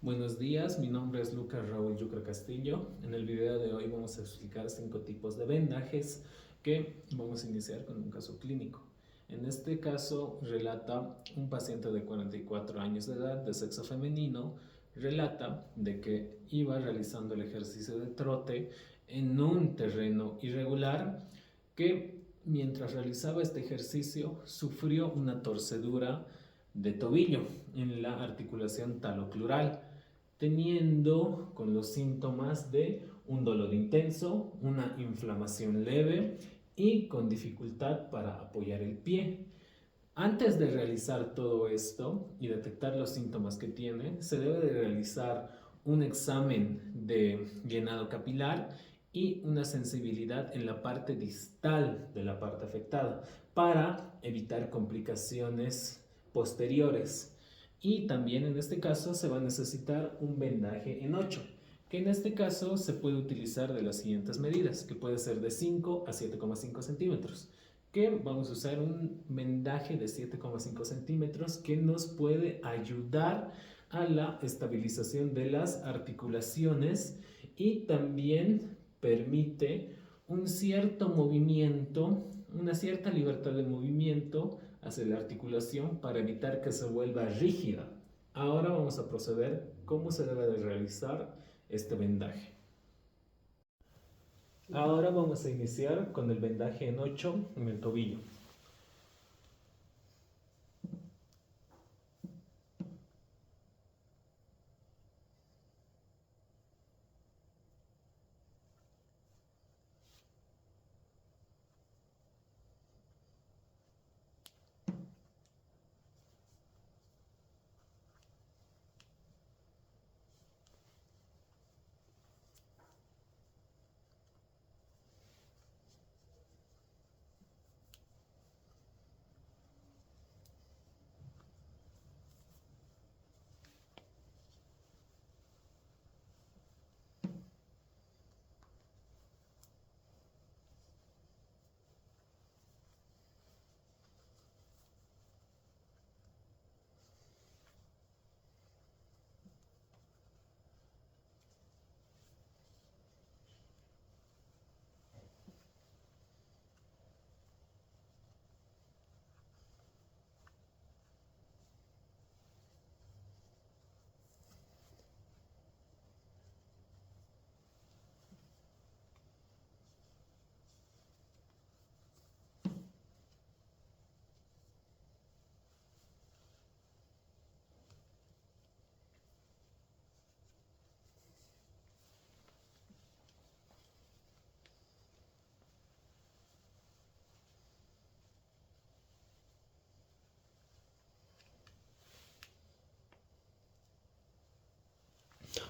Buenos días, mi nombre es Lucas Raúl Yucra Castillo. En el video de hoy vamos a explicar 5 tipos de vendajes que vamos a iniciar con un caso clínico. En este caso relata un paciente de 44 años de edad de sexo femenino, relata de que iba realizando el ejercicio de trote en un terreno irregular que mientras realizaba este ejercicio sufrió una torcedura de tobillo en la articulación taloclural, teniendo con los síntomas de un dolor intenso, una inflamación leve y con dificultad para apoyar el pie. Antes de realizar todo esto y detectar los síntomas que tiene, se debe de realizar un examen de llenado capilar y una sensibilidad en la parte distal de la parte afectada para evitar complicaciones posteriores. Y también en este caso se va a necesitar un vendaje en 8, que en este caso se puede utilizar de las siguientes medidas, que puede ser de 5 a 7,5 centímetros, que vamos a usar un vendaje de 7,5 centímetros que nos puede ayudar a la estabilización de las articulaciones y también permite un cierto movimiento, una cierta libertad de movimiento hacia la articulación para evitar que se vuelva rígida. Ahora vamos a proceder cómo se debe de realizar este vendaje. Ahora vamos a iniciar con el vendaje en 8 en el tobillo.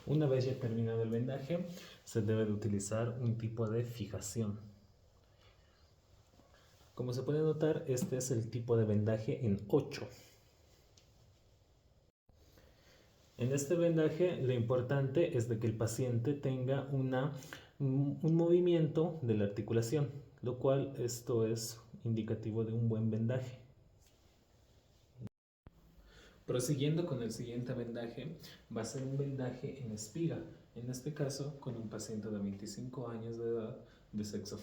Una vez ya terminado el vendaje, se debe de utilizar un tipo de fijación. Como se puede notar, este es el tipo de vendaje en 8. En este vendaje lo importante es de que el paciente tenga un movimiento de la articulación, lo cual esto es indicativo de un buen vendaje. Prosiguiendo con el siguiente vendaje, va a ser un vendaje en espiga, en este caso con un paciente de 25 años de edad de sexo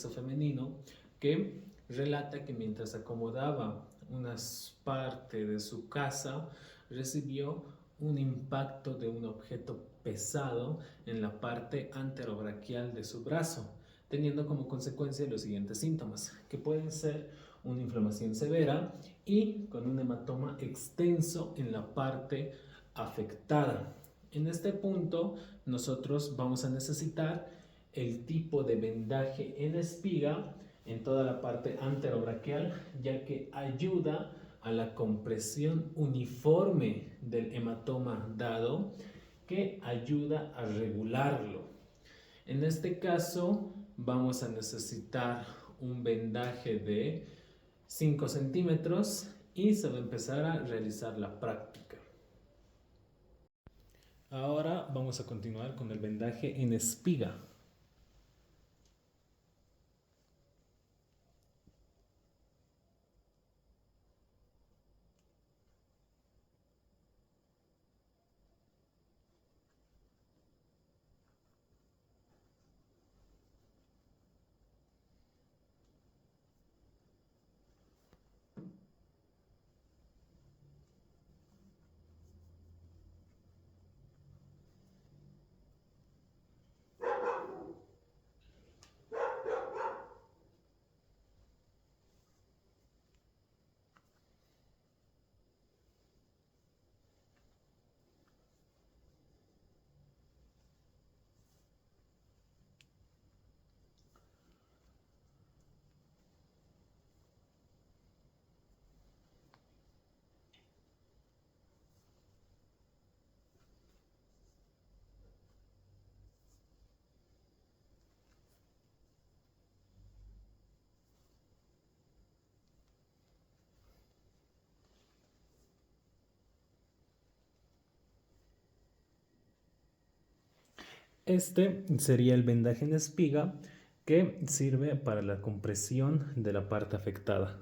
femenino que relata que mientras acomodaba una parte de su casa recibió un impacto de un objeto pesado en la parte anterobraquial de su brazo, teniendo como consecuencia los siguientes síntomas, que pueden ser una inflamación severa y con un hematoma extenso en la parte afectada. En este punto nosotros vamos a necesitar el tipo de vendaje en espiga en toda la parte anterobraquial, ya que ayuda a la compresión uniforme del hematoma dado, que ayuda a regularlo. En este caso vamos a necesitar un vendaje de 5 centímetros y se va a empezar a realizar la práctica. Ahora vamos a continuar con el vendaje en espiga. Este sería el vendaje en espiga que sirve para la compresión de la parte afectada.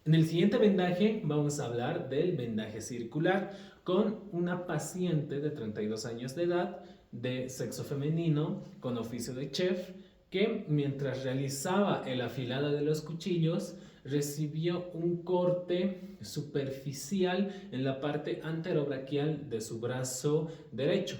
En el siguiente vendaje vamos a hablar del vendaje circular con una paciente de 32 años de edad, de sexo femenino, con oficio de chef, que mientras realizaba el afilado de los cuchillos recibió un corte superficial en la parte anterobraquial de su brazo derecho,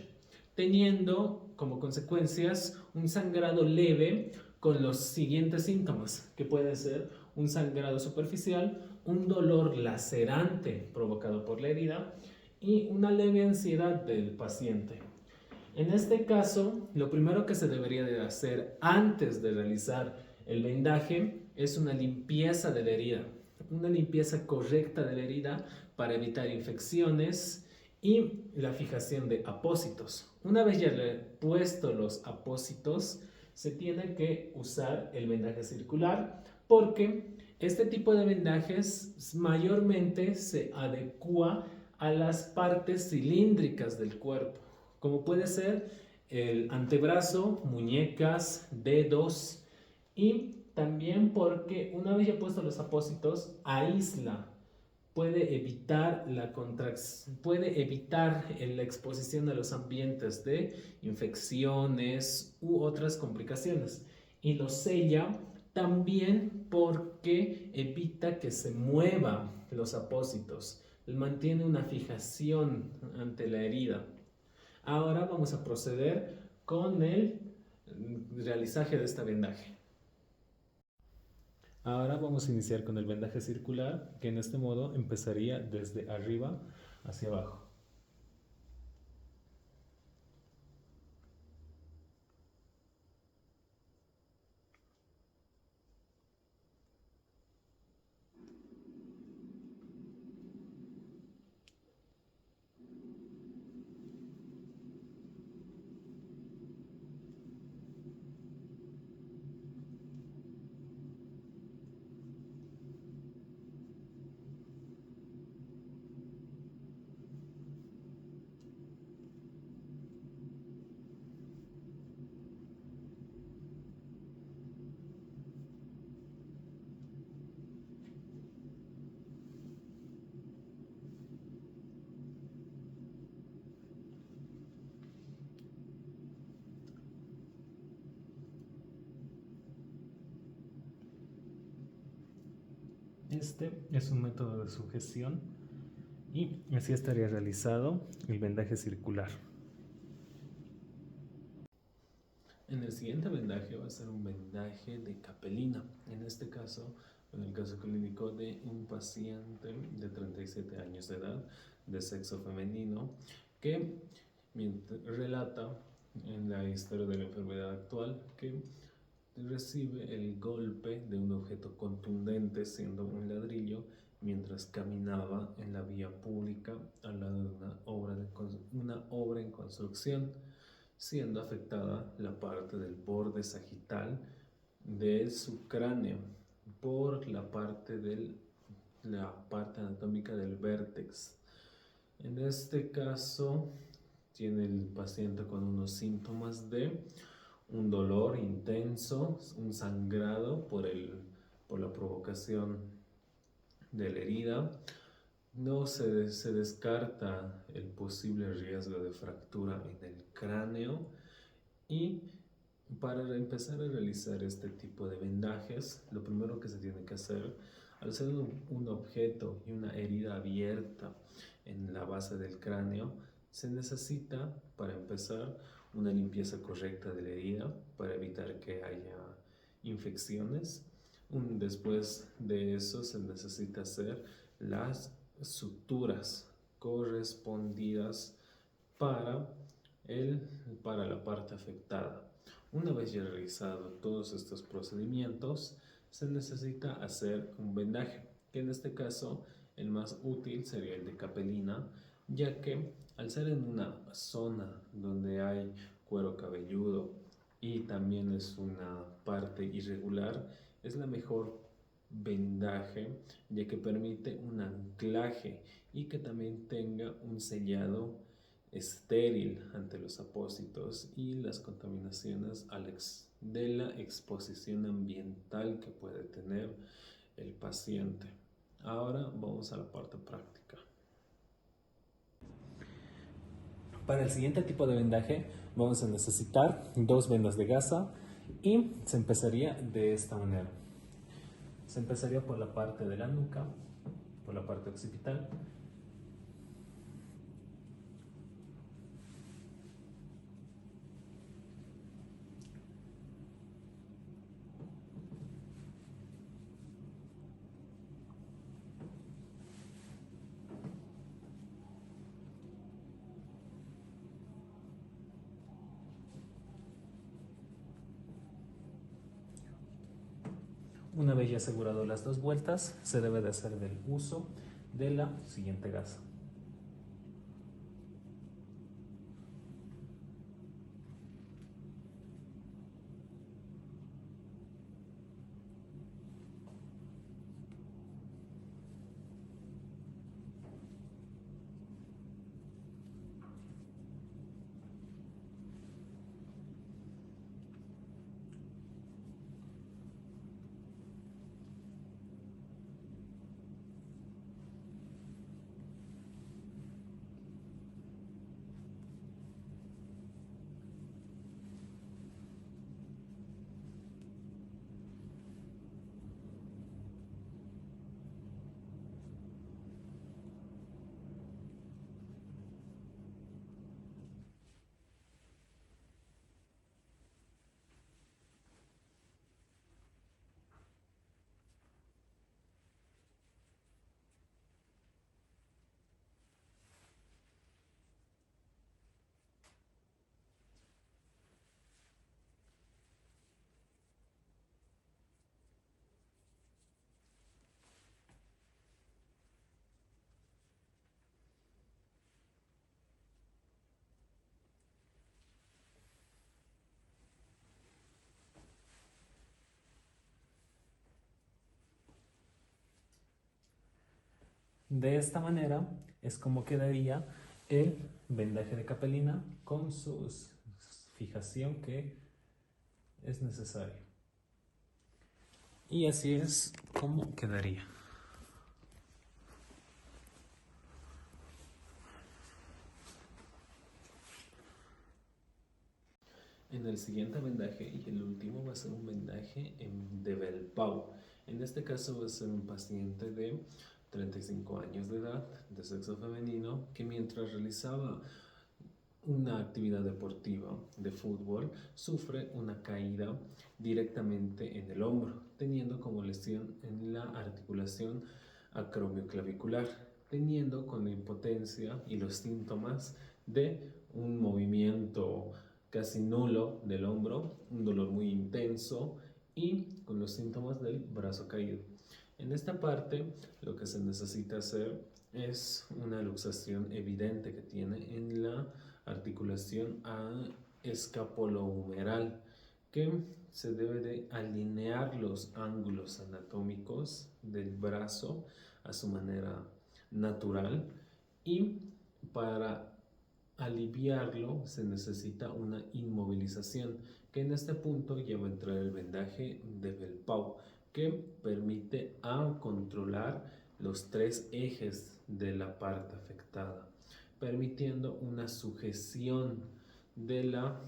teniendo como consecuencias un sangrado leve con los siguientes síntomas, que pueden ser un sangrado superficial, un dolor lacerante provocado por la herida y una leve ansiedad del paciente. En este caso, lo primero que se debería de hacer antes de realizar el vendaje es una limpieza de la herida, una limpieza correcta de la herida para evitar infecciones y la fijación de apósitos. Una vez ya le he puesto los apósitos, se tiene que usar el vendaje circular porque este tipo de vendajes mayormente se adecua a las partes cilíndricas del cuerpo, como puede ser el antebrazo, muñecas, dedos, y también porque una vez ya puesto los apósitos, aísla, puede evitar la contracción, puede evitar la exposición a los ambientes de infecciones u otras complicaciones. Y lo sella también porque evita que se muevan los apósitos, mantiene una fijación ante la herida. Ahora vamos a proceder con el realizaje de este vendaje. Ahora vamos a iniciar con el vendaje circular, que en este modo empezaría desde arriba hacia abajo. Este es un método de sujeción y así estaría realizado el vendaje circular. En el siguiente vendaje va a ser un vendaje de capelina. En este caso, en el caso clínico de un paciente de 37 años de edad, de sexo femenino, que relata en la historia de la enfermedad actual que recibe el golpe de un objeto contundente, siendo un ladrillo, mientras caminaba en la vía pública al lado de una obra en construcción, siendo afectada la parte del borde sagital de su cráneo por la parte anatómica del vértex. En este caso, tiene el paciente con unos síntomas de un dolor intenso, un sangrado por la provocación de la herida. No se descarta el posible riesgo de fractura en el cráneo. Y para empezar a realizar este tipo de vendajes, lo primero que se tiene que hacer, al ser un objeto y una herida abierta en la base del cráneo, se necesita, para empezar, una limpieza correcta de la herida para evitar que haya infecciones. Después de eso se necesita hacer las suturas correspondidas para para la parte afectada. Una vez ya realizado todos estos procedimientos, se necesita hacer un vendaje, que en este caso el más útil sería el de capelina, ya que al ser en una zona donde hay cuero cabelludo y también es una parte irregular, es la mejor vendaje, ya que permite un anclaje y que también tenga un sellado estéril ante los apósitos y las contaminaciones de la exposición ambiental que puede tener el paciente. Ahora vamos a la parte práctica. Para el siguiente tipo de vendaje vamos a necesitar 2 vendas de gasa y se empezaría de esta manera. Se empezaría por la parte de la nuca, por la parte occipital. Una vez ya asegurado las 2 vueltas, se debe de hacer el uso de la siguiente gasa. De esta manera es como quedaría el vendaje de capelina con su fijación que es necesaria. Y así es como quedaría. En el siguiente vendaje y el último va a ser un vendaje de Bellpau. En este caso va a ser un paciente de 35 años de edad, de sexo femenino, que mientras realizaba una actividad deportiva de fútbol sufre una caída directamente en el hombro, teniendo como lesión en la articulación acromioclavicular, teniendo con la impotencia y los síntomas de un movimiento casi nulo del hombro, un dolor muy intenso y con los síntomas del brazo caído. En esta parte lo que se necesita hacer es una luxación evidente que tiene en la articulación escapolohumeral, que se debe de alinear los ángulos anatómicos del brazo a su manera natural, y para aliviarlo se necesita una inmovilización, que en este punto ya va a entrar el vendaje de Bellpau, que permite controlar los 3 ejes de la parte afectada, permitiendo una sujeción de la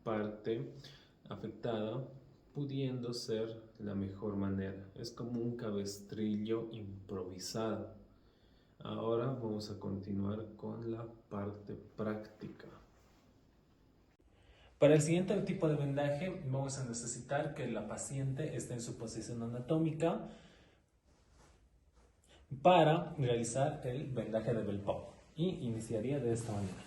parte afectada, pudiendo ser la mejor manera. Es como un cabestrillo improvisado. Ahora vamos a continuar con la parte práctica. Para el siguiente tipo de vendaje vamos a necesitar que la paciente esté en su posición anatómica para realizar el vendaje de Bellpau, y iniciaría de esta manera.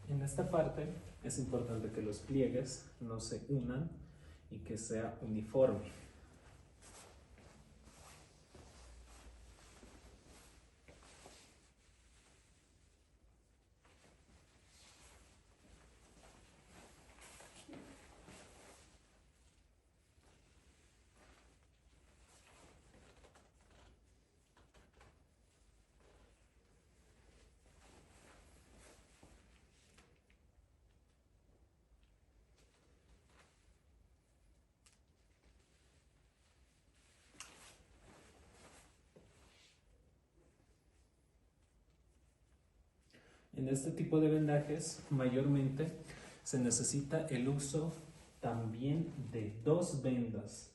En esta parte es importante que los pliegues no se unan y que sea uniforme. En este tipo de vendajes, mayormente se necesita el uso también de dos vendas,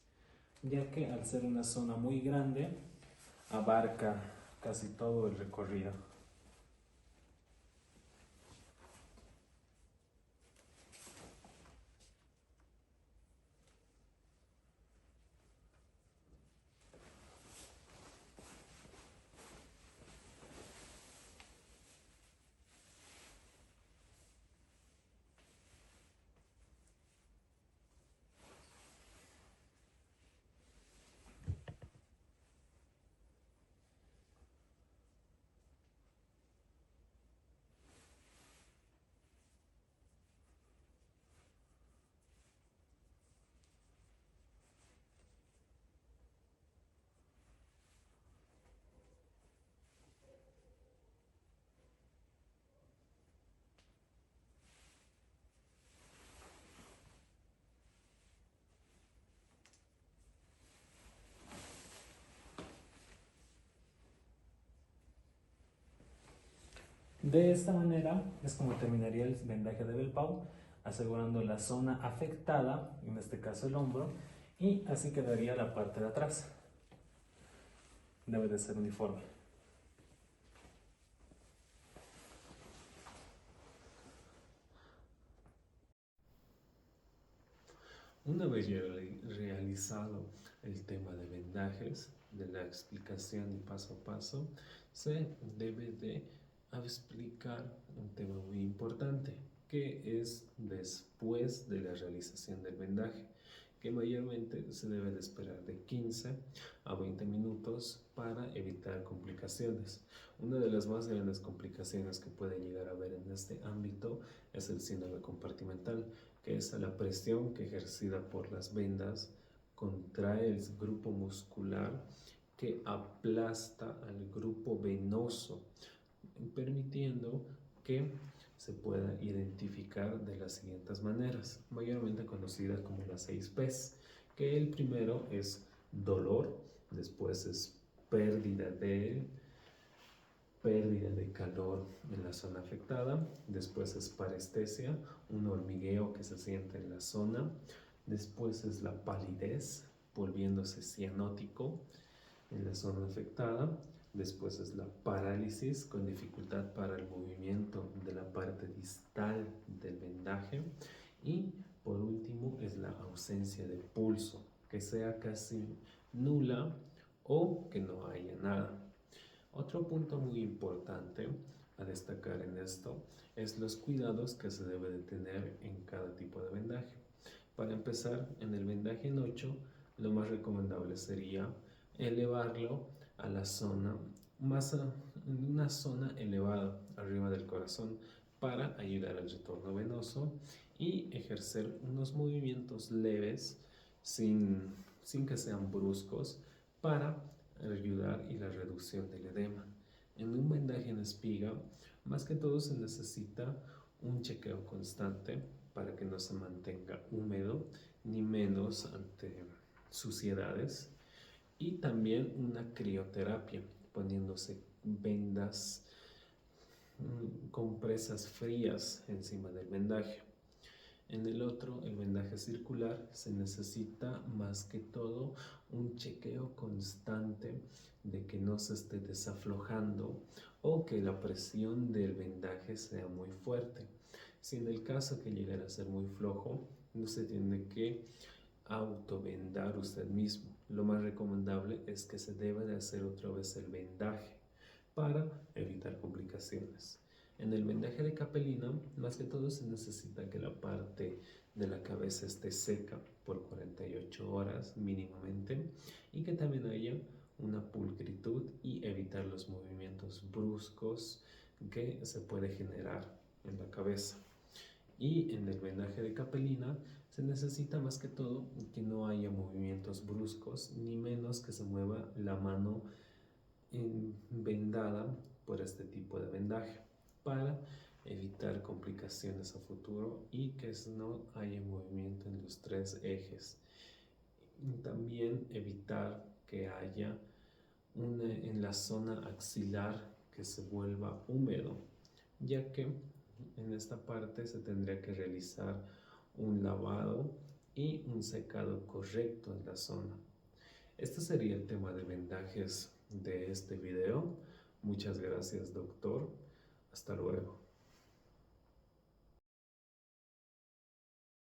ya que al ser una zona muy grande, abarca casi todo el recorrido. De esta manera es como terminaría el vendaje de Belpau, asegurando la zona afectada, en este caso el hombro, y así quedaría la parte de atrás. Debe de ser uniforme. Una vez ya realizado el tema de vendajes, de la explicación y paso a paso, se debe de explicar un tema muy importante, que es después de la realización del vendaje, que mayormente se debe de esperar de 15 a 20 minutos para evitar complicaciones. Una de las más grandes complicaciones que puede llegar a haber en este ámbito es el síndrome compartimental, que es la presión que ejercida por las vendas contrae el grupo muscular que aplasta al grupo venoso, permitiendo que se pueda identificar de las siguientes maneras, mayormente conocidas como las 6 P's, que el primero es dolor, después es pérdida de calor en la zona afectada, después es parestesia, un hormigueo que se siente en la zona, después es la palidez, volviéndose cianótico en la zona afectada, después es la parálisis con dificultad para el movimiento de la parte distal del vendaje y por último es la ausencia de pulso, que sea casi nula o que no haya nada. Otro punto muy importante a destacar en esto es los cuidados que se debe de tener en cada tipo de vendaje. Para empezar, en el vendaje en 8, lo más recomendable sería elevarlo a la zona en una zona elevada arriba del corazón para ayudar al retorno venoso y ejercer unos movimientos leves sin que sean bruscos para ayudar y la reducción del edema. En un vendaje en espiga, más que todo se necesita un chequeo constante para que no se mantenga húmedo ni menos ante suciedades y también una crioterapia poniéndose vendas, compresas frías encima del vendaje. En el otro, el vendaje circular, se necesita más que todo un chequeo constante de que no se esté desaflojando o que la presión del vendaje sea muy fuerte. Si en el caso que llegara a ser muy flojo, no se tiene que autovendar usted mismo. Lo más recomendable es que se debe de hacer otra vez el vendaje para evitar complicaciones. En el vendaje de capelina, más que todo se necesita que la parte de la cabeza esté seca por 48 horas mínimamente y que también haya una pulcritud y evitar los movimientos bruscos que se puede generar en la cabeza. Y en el vendaje de capelina se necesita más que todo que no haya movimientos bruscos ni menos que se mueva la mano vendada por este tipo de vendaje para evitar complicaciones a futuro y que no haya movimiento en los 3 ejes. Y también evitar que haya en la zona axilar que se vuelva húmedo ya que en esta parte se tendría que realizar un lavado y un secado correcto en la zona. Este sería el tema de vendajes de este video. Muchas gracias, doctor. Hasta luego.